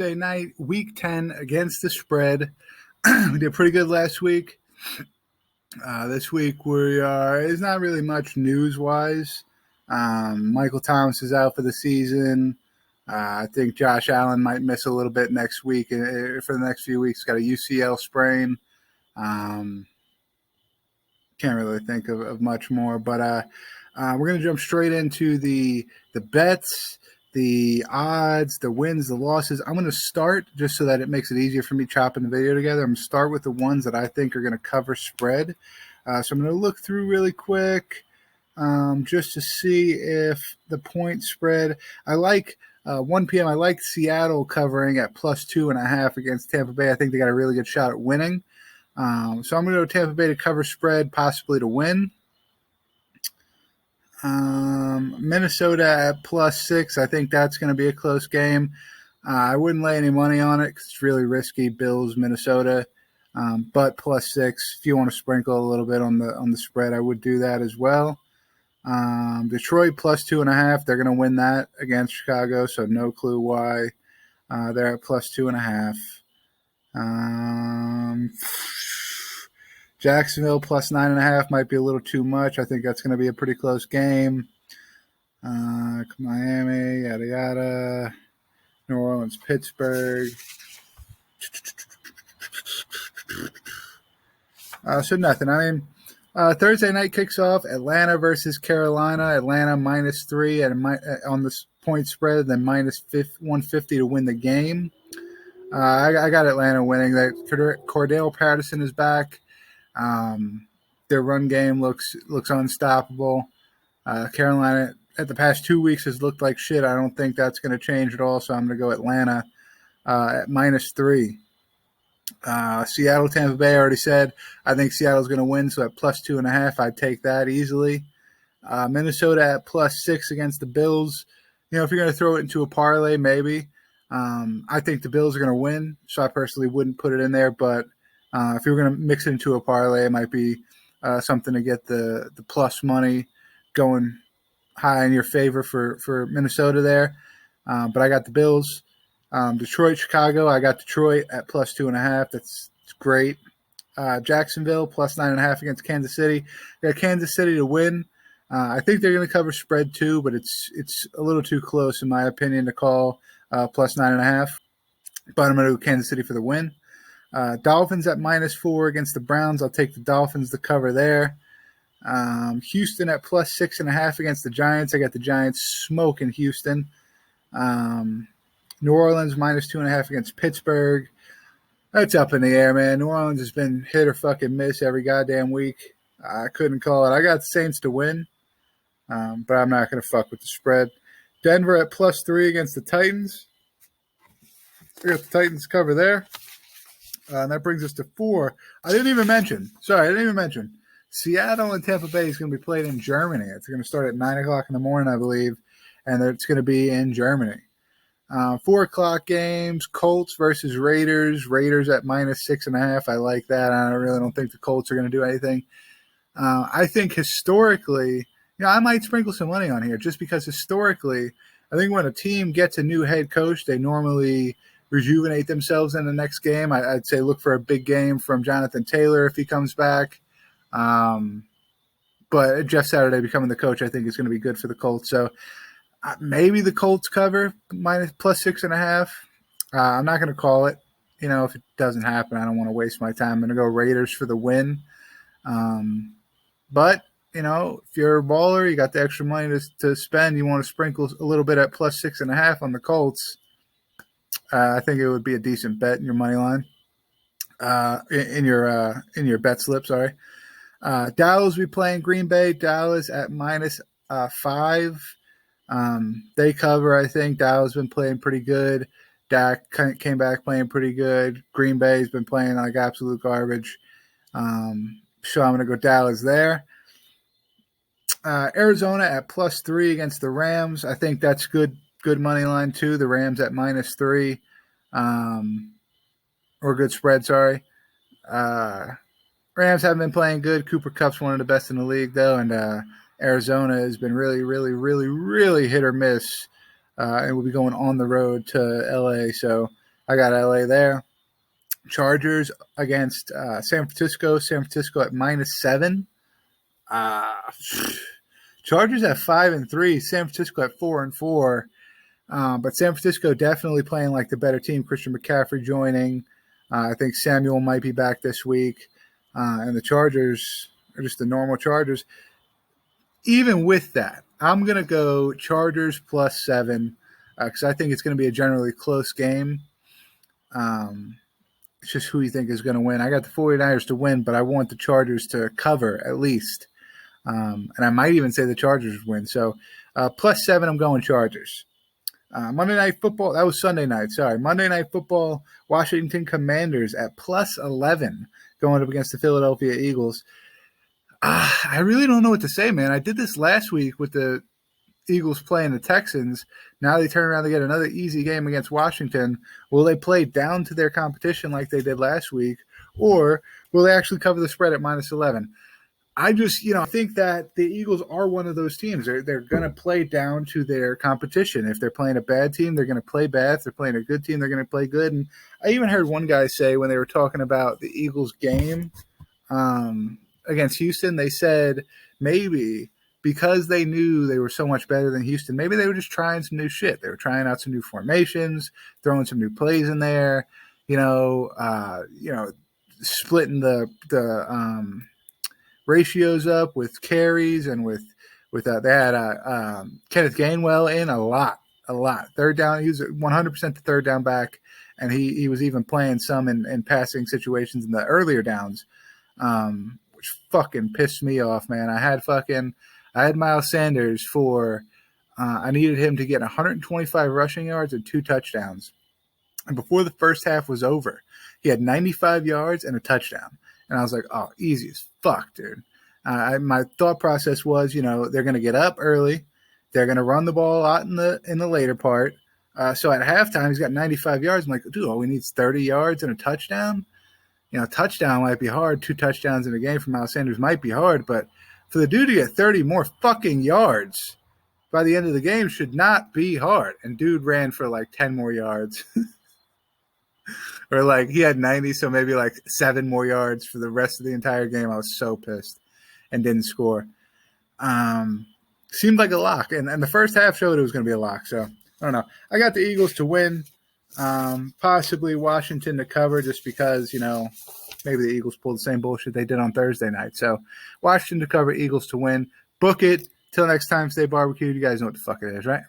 Thursday night, week 10 against the spread. We did pretty good last week. This week there's not really much news-wise. Michael Thomas is out for the season. I think Josh Allen might miss a little bit next week for the next few weeks. Got a UCL sprain. Can't really think of much more, but we're going to jump straight into the bets, the odds, the wins, the losses. I'm going to start, just so that it makes it easier for me chopping the video together, I'm going to start with the ones that I think are going to cover spread. So I'm going to look through really quick just to see if the point spread. I like 1 p.m. I like Seattle covering at +2.5 against Tampa Bay. I think they got a really good shot at winning. So I'm going to go Tampa Bay to cover spread, possibly to win. Minnesota at +6. I think that's going to be a close game. I wouldn't lay any money on it because it's really risky. Bills, Minnesota, but +6. If you want to sprinkle a little bit on the spread, I would do that as well. Detroit +2.5. They're going to win that against Chicago, so no clue why. They're at +2.5. Jacksonville +9.5 might be a little too much. I think that's going to be a pretty close game. Miami, yada yada. New Orleans, Pittsburgh. So nothing. I mean, Thursday night kicks off. Atlanta versus Carolina. Atlanta -3 on the point spread, then -150 to win the game. I got Atlanta winning. Cordell Patterson is back. Their run game looks unstoppable. Carolina at the past 2 weeks has looked like shit. I don't think that's going to change at all, so I'm going to go Atlanta at -3. Seattle, Tampa Bay, I already said. I think Seattle's going to win, so at +2.5, I'd take that easily. Minnesota at +6 against the Bills. You know, if you're going to throw it into a parlay, maybe. I think the Bills are going to win, so I personally wouldn't put it in there, but if you're going to mix it into a parlay, it might be something to get the plus money going high in your favor for Minnesota there. But I got the Bills. Detroit, Chicago, I got Detroit at +2.5. That's great. Jacksonville +9.5 against Kansas City. I got Kansas City to win. I think they're going to cover spread too, but it's a little too close in my opinion to call +9.5. But I'm going to go Kansas City for the win. Dolphins at -4 against the Browns. I'll take the Dolphins to cover there. Houston at +6.5 against the Giants. I got the Giants smoking Houston. New Orleans -2.5 against Pittsburgh. That's up in the air, man. New Orleans has been hit or fucking miss every goddamn week. I couldn't call it. I got the Saints to win, but I'm not going to fuck with the spread. Denver at +3 against the Titans. I got the Titans cover there. And that brings us to 4. I didn't even mention. Seattle and Tampa Bay is going to be played in Germany. It's going to start at 9 o'clock in the morning, I believe, and it's going to be in Germany. 4 o'clock games, Colts versus Raiders. Raiders at -6.5. I like that. I really don't think the Colts are going to do anything. I think historically, I might sprinkle some money on here just because historically, I think when a team gets a new head coach, they normally rejuvenate themselves in the next game. I'd say look for a big game from Jonathan Taylor if he comes back. But Jeff Saturday becoming the coach, I think, is going to be good for the Colts. So maybe the Colts cover +6.5. I'm not going to call it. If it doesn't happen, I don't want to waste my time. I'm going to go Raiders for the win. But, if you're a baller, you got the extra money to spend, you want to sprinkle a little bit at +6.5 on the Colts. I think it would be a decent bet in your money line, in your bet slip. Sorry. Dallas will be playing Green Bay. Dallas at -5. They cover. I think Dallas has been playing pretty good. Dak came back playing pretty good. Green Bay's been playing like absolute garbage. So I'm going to go Dallas there. Arizona at +3 against the Rams. I think that's good money line too. The Rams at -3, or good spread. Sorry. Rams haven't been playing good. Cooper Kupp's one of the best in the league though, and Arizona has been really, really, really, really hit or miss, and will be going on the road to LA. So I got LA there. Chargers against San Francisco. San Francisco at -7. Uh, Chargers at 5-3. San Francisco at 4-4. But San Francisco definitely playing like the better team. Christian McCaffrey joining. I think Samuel might be back this week. And the Chargers are just the normal Chargers. Even with that, I'm going to go Chargers +7 because I think it's going to be a generally close game. It's just who you think is going to win. I got the 49ers to win, but I want the Chargers to cover at least. And I might even say the Chargers win. So +7, I'm going Chargers. Monday Night Football, that was Sunday night, sorry. Monday Night Football, Washington Commanders at +11 going up against the Philadelphia Eagles. I really don't know what to say, man. I did this last week with the Eagles playing the Texans. Now they turn around to get another easy game against Washington. Will they play down to their competition like they did last week, or will they actually cover the spread at -11? I just, I think that the Eagles are one of those teams. They're going to play down to their competition. If they're playing a bad team, they're going to play bad. If they're playing a good team, they're going to play good. And I even heard one guy say when they were talking about the Eagles game against Houston, they said maybe because they knew they were so much better than Houston, maybe they were just trying some new shit. They were trying out some new formations, throwing some new plays in there, splitting the ratios up with carries and with they had Kenneth Gainwell in a lot. Third down, he was 100% the third down back, and he was even playing some in passing situations in the earlier downs, which fucking pissed me off, man. I had Miles Sanders for I needed him to get 125 rushing yards and 2 touchdowns, and before the first half was over, he had 95 yards and a touchdown. And I was like, oh, easy as fuck, dude. My thought process was, they're going to get up early. They're going to run the ball out in the later part. So at halftime, he's got 95 yards. I'm like, dude, all we need is 30 yards and a touchdown. Touchdown might be hard. 2 touchdowns in a game for Miles Sanders might be hard. But for the dude to get 30 more fucking yards by the end of the game should not be hard. And dude ran for like 10 more yards. Or like he had 90, so maybe like 7 more yards for the rest of the entire game. I was so pissed and didn't score. Seemed like a lock. And the first half showed it was going to be a lock. So, I don't know. I got the Eagles to win. Possibly Washington to cover just because, maybe the Eagles pulled the same bullshit they did on Thursday night. So, Washington to cover, Eagles to win. Book it. Till next time, stay barbecued. You guys know what the fuck it is, right?